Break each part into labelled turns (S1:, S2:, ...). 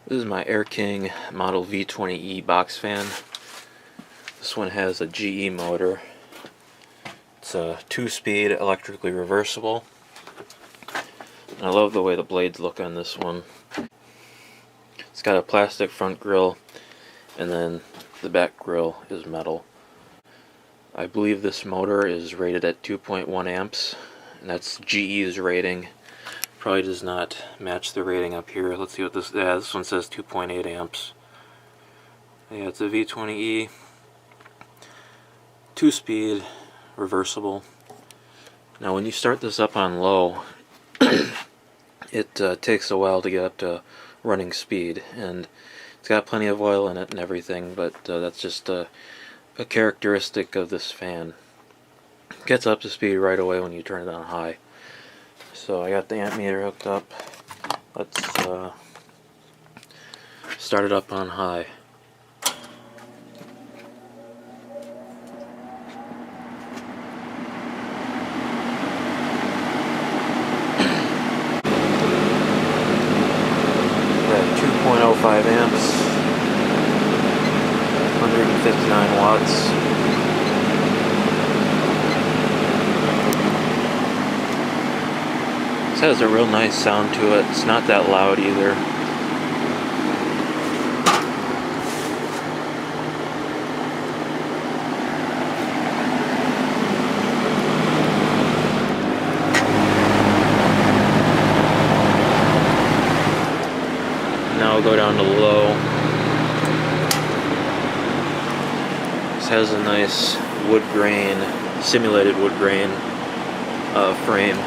S1: This is my Air King model V20E box fan. This one has a GE motor. It's a 2-speed electrically reversible. And I love the way the blades look on this one. It's got a plastic front grille, and then the back grille is metal. I believe this motor is rated at 2.1 amps, and that's GE's rating. Probably does not match the rating up here. Let's see what this, this one says 2.8 amps. Yeah, it's a V20E, 2-speed, reversible. Now when you start this up on low, it takes a while to get up to running speed, and it's got plenty of oil in it and everything, but that's just a characteristic of this fan. It gets up to speed right away when you turn it on high. So I got the amp meter hooked up. Let's start it up on high. Got 2.05 amps, 159 watts. This has a real nice sound to it. It's not that loud either. Now we'll go down to low. This has a nice wood grain, simulated wood grain frame.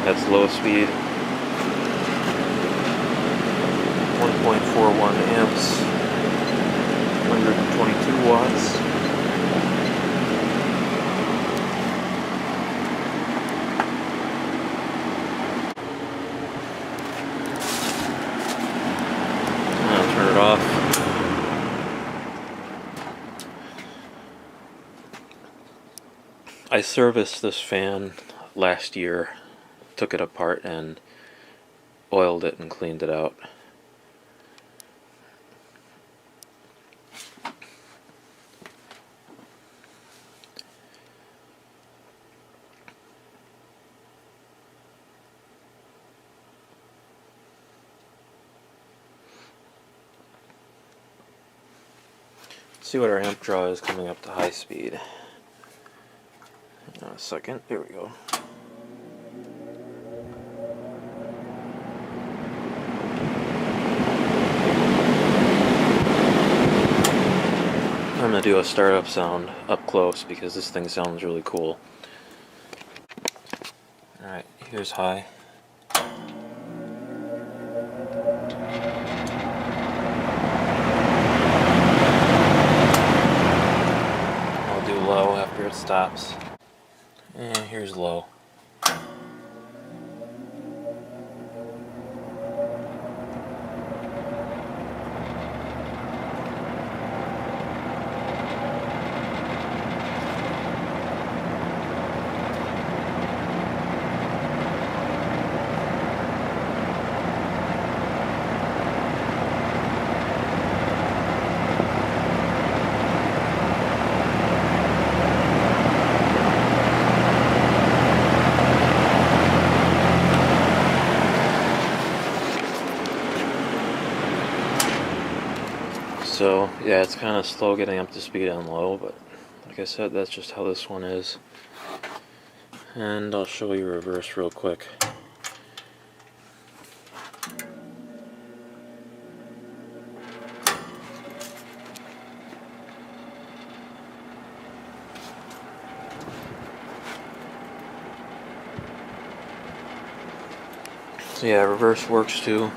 S1: That's low speed. 1.41 amps, 122 watts. I'll turn it off. I serviced this fan last year. Took it apart and oiled it and cleaned it out. Let's see what our amp draw is coming up to high speed. Hang on a second, here we go. I'm going to do a startup sound up close because this thing sounds really cool. Alright, here's high. I'll do low after it stops. And here's low. So yeah, it's kind of slow getting up to speed on low, but like I said, that's just how this one is. And I'll show you reverse real quick. So yeah, reverse works too.